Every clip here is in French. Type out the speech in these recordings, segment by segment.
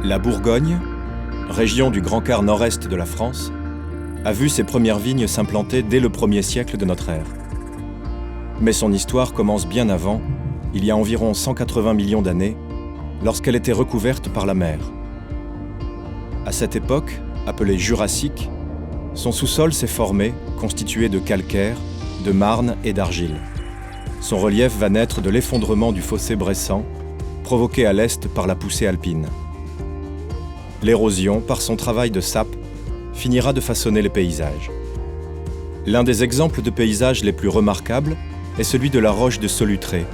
La Bourgogne, région du grand quart nord-est de la France, a vu ses premières vignes s'implanter dès le 1er siècle de notre ère. Mais son histoire commence bien avant, il y a environ 180 millions d'années, lorsqu'elle était recouverte par la mer. À cette époque, appelée Jurassique, son sous-sol s'est formé, constitué de calcaire, de marne et d'argile. Son relief va naître de l'effondrement du fossé Bressan, provoqué à l'est par la poussée alpine. L'érosion, par son travail de sape, finira de façonner les paysages. L'un des exemples de paysages les plus remarquables est celui de la roche de Solutré.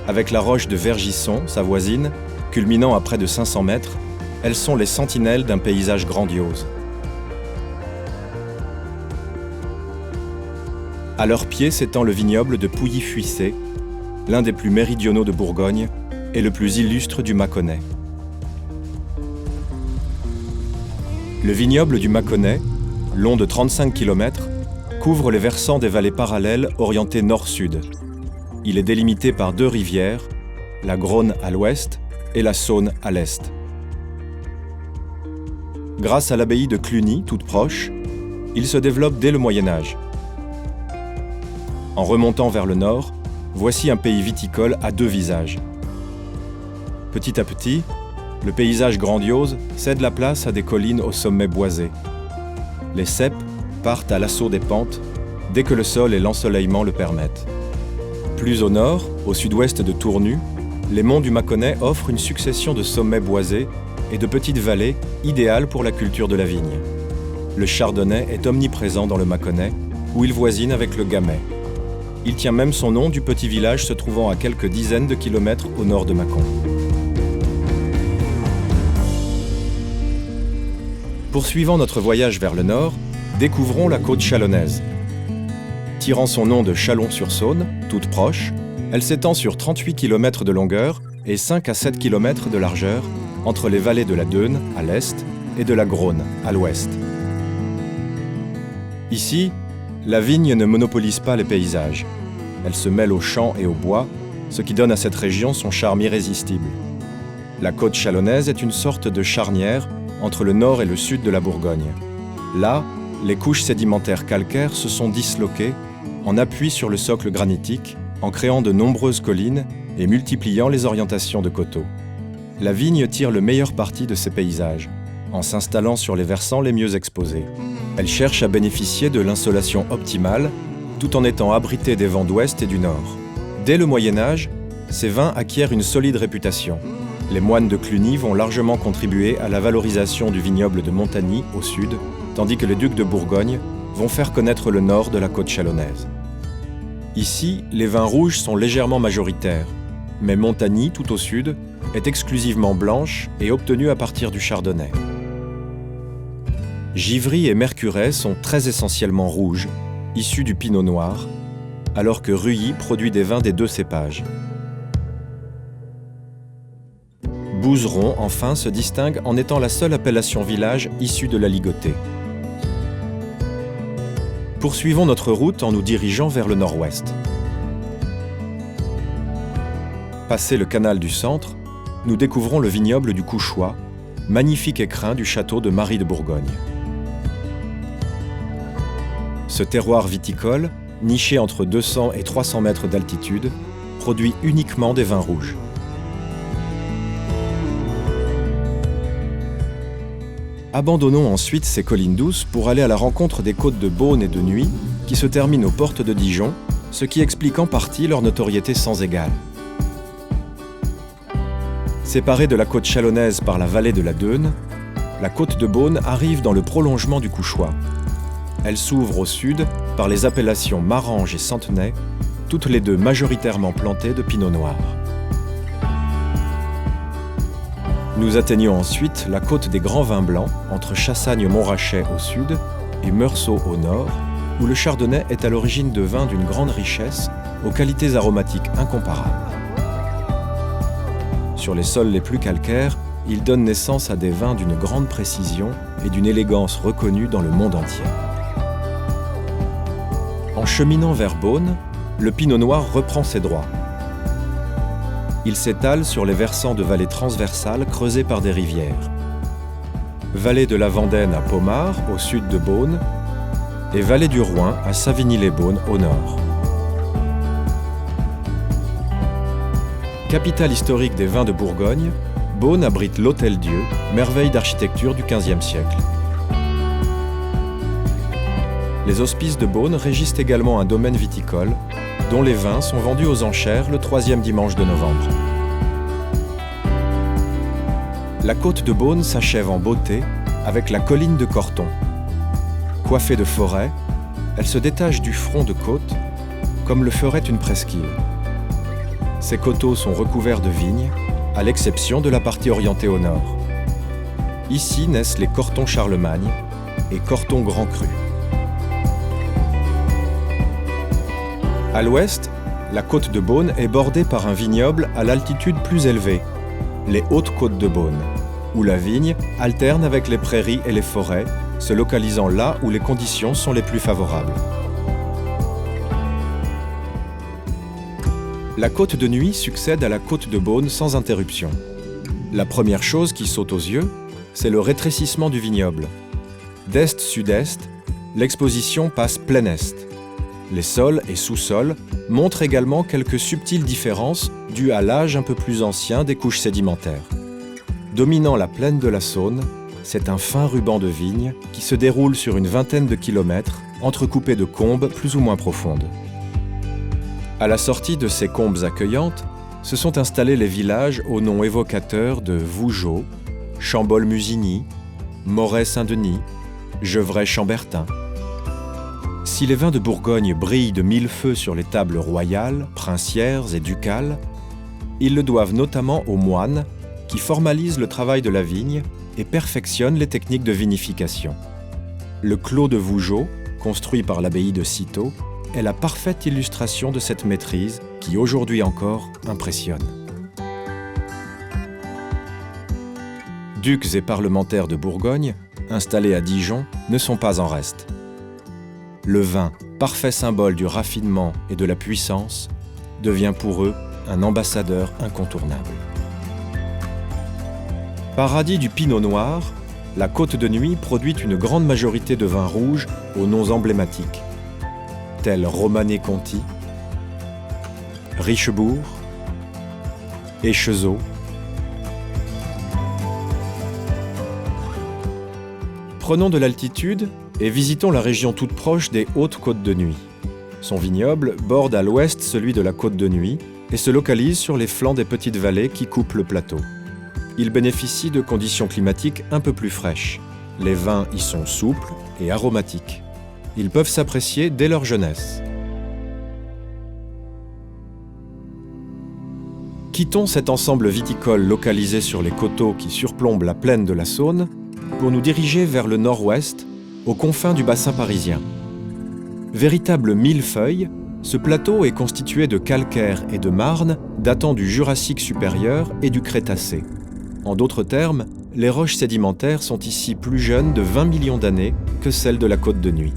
Avec la roche de Vergisson, sa voisine, culminant à près de 500 mètres, elles sont les sentinelles d'un paysage grandiose. À leurs pieds s'étend le vignoble de Pouilly-Fuissé, l'un des plus méridionaux de Bourgogne et le plus illustre du Mâconnais. Le vignoble du Mâconnais, long de 35 km, couvre les versants des vallées parallèles orientées nord-sud. Il est délimité par deux rivières, la Grosne à l'ouest et la Saône à l'est. Grâce à l'abbaye de Cluny, toute proche, il se développe dès le Moyen Âge. En remontant vers le nord, voici un pays viticole à deux visages. Petit à petit, le paysage grandiose cède la place à des collines au sommet boisé. Les ceps partent à l'assaut des pentes dès que le sol et l'ensoleillement le permettent. Plus au nord, au sud-ouest de Tournu, les monts du Mâconnais offrent une succession de sommets boisés et de petites vallées idéales pour la culture de la vigne. Le chardonnay est omniprésent dans le Mâconnais, où il voisine avec le gamay. Il tient même son nom du petit village se trouvant à quelques dizaines de kilomètres au nord de Mâcon. Poursuivant notre voyage vers le nord, découvrons la côte chalonnaise. Tirant son nom de Chalon-sur-Saône, toute proche, elle s'étend sur 38 km de longueur et 5 à 7 km de largeur entre les vallées de la Dheune, à l'est, et de la Grosne, à l'ouest. Ici, la vigne ne monopolise pas les paysages. Elle se mêle aux champs et aux bois, ce qui donne à cette région son charme irrésistible. La côte chalonnaise est une sorte de charnière entre le nord et le sud de la Bourgogne. Là, les couches sédimentaires calcaires se sont disloquées en appui sur le socle granitique, en créant de nombreuses collines et multipliant les orientations de coteaux. La vigne tire le meilleur parti de ces paysages, en s'installant sur les versants les mieux exposés. Elle cherche à bénéficier de l'insolation optimale, tout en étant abritée des vents d'ouest et du nord. Dès le Moyen Âge, ces vins acquièrent une solide réputation. Les moines de Cluny vont largement contribuer à la valorisation du vignoble de Montagny au sud, tandis que les ducs de Bourgogne vont faire connaître le nord de la côte chalonnaise. Ici, les vins rouges sont légèrement majoritaires, mais Montagny, tout au sud, est exclusivement blanche et obtenue à partir du chardonnay. Givry et Mercurey sont très essentiellement rouges, issus du pinot noir, alors que Ruilly produit des vins des deux cépages. Bouzeron, enfin, se distingue en étant la seule appellation village issue de la ligotée. Poursuivons notre route en nous dirigeant vers le nord-ouest. Passé le canal du Centre, nous découvrons le vignoble du Couchois, magnifique écrin du château de Marie de Bourgogne. Ce terroir viticole, niché entre 200 et 300 mètres d'altitude, produit uniquement des vins rouges. Abandonnons ensuite ces collines douces pour aller à la rencontre des côtes de Beaune et de Nuits, qui se terminent aux portes de Dijon, ce qui explique en partie leur notoriété sans égale. Séparée de la côte chalonnaise par la vallée de la Dheune, la côte de Beaune arrive dans le prolongement du Couchois. Elle s'ouvre au sud par les appellations Marange et Centenay, toutes les deux majoritairement plantées de pinot noir. Nous atteignons ensuite la côte des Grands Vins Blancs, entre Chassagne-Montrachet au sud et Meursault au nord, où le chardonnay est à l'origine de vins d'une grande richesse, aux qualités aromatiques incomparables. Sur les sols les plus calcaires, il donne naissance à des vins d'une grande précision et d'une élégance reconnue dans le monde entier. En cheminant vers Beaune, le pinot noir reprend ses droits. Il s'étale sur les versants de vallées transversales creusées par des rivières. Vallée de la Vendaine à Pommard, au sud de Beaune, et vallée du Roing à Savigny-les-Beaunes, au nord. Capitale historique des vins de Bourgogne, Beaune abrite l'Hôtel-Dieu, merveille d'architecture du XVe siècle. Les hospices de Beaune régissent également un domaine viticole, dont les vins sont vendus aux enchères le 3e dimanche de novembre. La côte de Beaune s'achève en beauté avec la colline de Corton. Coiffée de forêts, elle se détache du front de côte comme le ferait une presqu'île. Ces coteaux sont recouverts de vignes, à l'exception de la partie orientée au nord. Ici naissent les Cortons Charlemagne et Cortons Grand Cru. À l'ouest, la côte de Beaune est bordée par un vignoble à l'altitude plus élevée, les Hautes Côtes de Beaune, où la vigne alterne avec les prairies et les forêts, se localisant là où les conditions sont les plus favorables. La côte de Nuits succède à la côte de Beaune sans interruption. La première chose qui saute aux yeux, c'est le rétrécissement du vignoble. D'est-sud-est, l'exposition passe plein est. Les sols et sous-sols montrent également quelques subtiles différences dues à l'âge un peu plus ancien des couches sédimentaires. Dominant la plaine de la Saône, c'est un fin ruban de vignes qui se déroule sur une vingtaine de kilomètres, entrecoupé de combes plus ou moins profondes. À la sortie de ces combes accueillantes, se sont installés les villages aux noms évocateurs de Vougeot, Chambol-Musigny, Moret-Saint-Denis, Gevrey-Chambertin. Si les vins de Bourgogne brillent de mille feux sur les tables royales, princières et ducales, ils le doivent notamment aux moines qui formalisent le travail de la vigne et perfectionnent les techniques de vinification. Le clos de Vougeot, construit par l'abbaye de Cîteaux, est la parfaite illustration de cette maîtrise qui, aujourd'hui encore, impressionne. Ducs et parlementaires de Bourgogne, installés à Dijon, ne sont pas en reste. Le vin, parfait symbole du raffinement et de la puissance, devient pour eux un ambassadeur incontournable. Paradis du Pinot Noir, la Côte de Nuits produit une grande majorité de vins rouges aux noms emblématiques, tels Romanée-Conti, Richebourg, Échezeaux. Prenons de l'altitude et visitons la région toute proche des Hautes Côtes de Nuits. Son vignoble borde à l'ouest celui de la Côte de Nuits et se localise sur les flancs des petites vallées qui coupent le plateau. Il bénéficie de conditions climatiques un peu plus fraîches. Les vins y sont souples et aromatiques. Ils peuvent s'apprécier dès leur jeunesse. Quittons cet ensemble viticole localisé sur les coteaux qui surplombent la plaine de la Saône pour nous diriger vers le nord-ouest, aux confins du bassin parisien. Véritable millefeuille, ce plateau est constitué de calcaire et de marne datant du Jurassique supérieur et du Crétacé. En d'autres termes, les roches sédimentaires sont ici plus jeunes de 20 millions d'années que celles de la Côte de Nuits.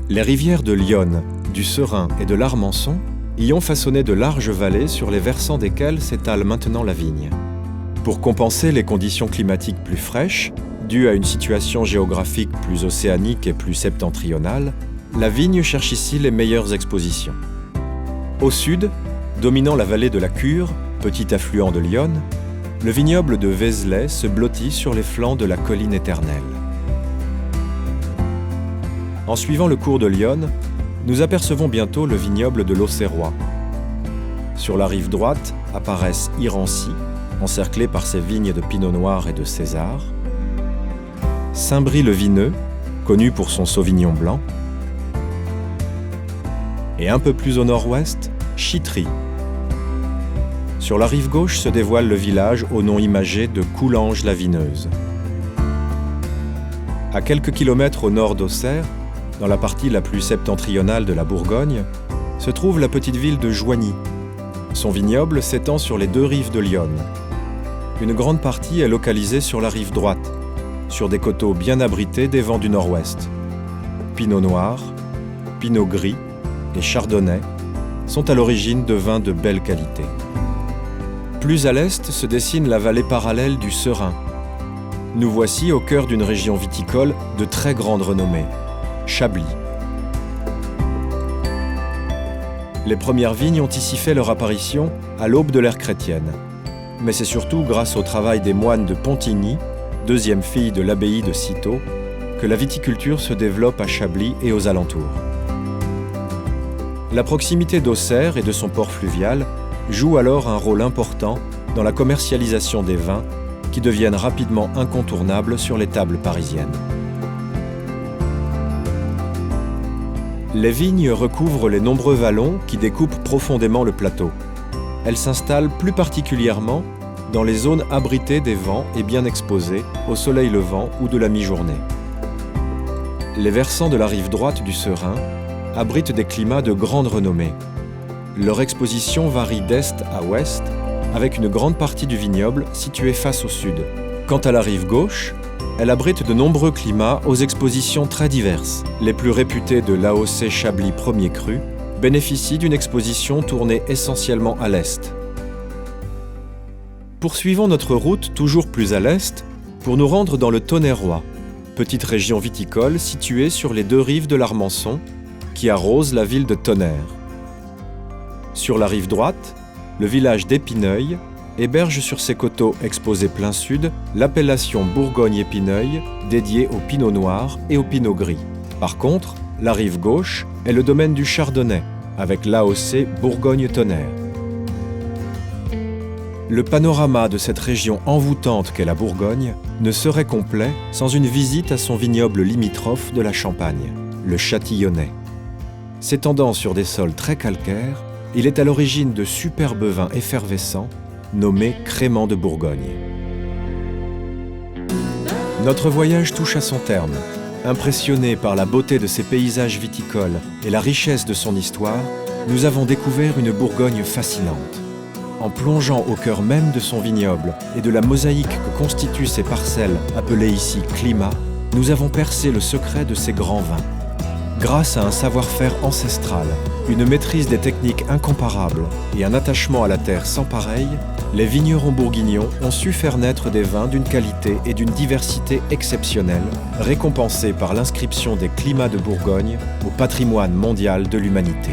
Les rivières de l'Yonne, du Serein et de l'Armançon y ont façonné de larges vallées sur les versants desquelles s'étale maintenant la vigne. Pour compenser les conditions climatiques plus fraîches, dues à une situation géographique plus océanique et plus septentrionale, la vigne cherche ici les meilleures expositions. Au sud, dominant la vallée de la Cure, petit affluent de l'Yonne, le vignoble de Vézelay se blottit sur les flancs de la colline éternelle. En suivant le cours de l'Yonne, nous apercevons bientôt le vignoble de l'Auxerrois. Sur la rive droite apparaissent Irancy, encerclé par ses vignes de Pinot Noir et de César, Saint-Brie-le-Vineux, connu pour son Sauvignon blanc, et un peu plus au nord-ouest, Chitry. Sur la rive gauche se dévoile le village au nom imagé de Coulanges-la-Vineuse. À quelques kilomètres au nord d'Auxerre, dans la partie la plus septentrionale de la Bourgogne, se trouve la petite ville de Joigny. Son vignoble s'étend sur les deux rives de l'Yonne. Une grande partie est localisée sur la rive droite, sur des coteaux bien abrités des vents du nord-ouest. Pinot Noir, Pinot Gris et Chardonnay sont à l'origine de vins de belle qualité. Plus à l'est se dessine la vallée parallèle du Serein. Nous voici au cœur d'une région viticole de très grande renommée, Chablis. Les premières vignes ont ici fait leur apparition à l'aube de l'ère chrétienne. Mais c'est surtout grâce au travail des moines de Pontigny, deuxième fille de l'abbaye de Cîteaux, que la viticulture se développe à Chablis et aux alentours. La proximité d'Auxerre et de son port fluvial joue alors un rôle important dans la commercialisation des vins qui deviennent rapidement incontournables sur les tables parisiennes. Les vignes recouvrent les nombreux vallons qui découpent profondément le plateau. Elles s'installent plus particulièrement dans les zones abritées des vents et bien exposées au soleil levant ou de la mi-journée. Les versants de la rive droite du Serein abritent des climats de grande renommée. Leur exposition varie d'est à ouest, avec une grande partie du vignoble située face au sud. Quant à la rive gauche, elle abrite de nombreux climats aux expositions très diverses. Les plus réputés de l'AOC Chablis Premier Cru bénéficient d'une exposition tournée essentiellement à l'est. Poursuivons notre route toujours plus à l'est pour nous rendre dans le Tonnerrois, petite région viticole située sur les deux rives de l'Armançon qui arrose la ville de Tonnerre. Sur la rive droite, le village d'Épineuil héberge sur ses coteaux exposés plein sud l'appellation Bourgogne-Épineuil dédiée au pinot noir et au pinot gris. Par contre, la rive gauche est le domaine du Chardonnay avec l'AOC Bourgogne-Tonnerre. Le panorama de cette région envoûtante qu'est la Bourgogne ne serait complet sans une visite à son vignoble limitrophe de la Champagne, le Châtillonnais. S'étendant sur des sols très calcaires, il est à l'origine de superbes vins effervescents nommés créments de Bourgogne. Notre voyage touche à son terme. Impressionnés par la beauté de ses paysages viticoles et la richesse de son histoire, nous avons découvert une Bourgogne fascinante. En plongeant au cœur même de son vignoble et de la mosaïque que constituent ses parcelles appelées ici climat, nous avons percé le secret de ces grands vins. Grâce à un savoir-faire ancestral, une maîtrise des techniques incomparables et un attachement à la terre sans pareil, les vignerons bourguignons ont su faire naître des vins d'une qualité et d'une diversité exceptionnelles, récompensés par l'inscription des climats de Bourgogne au patrimoine mondial de l'humanité.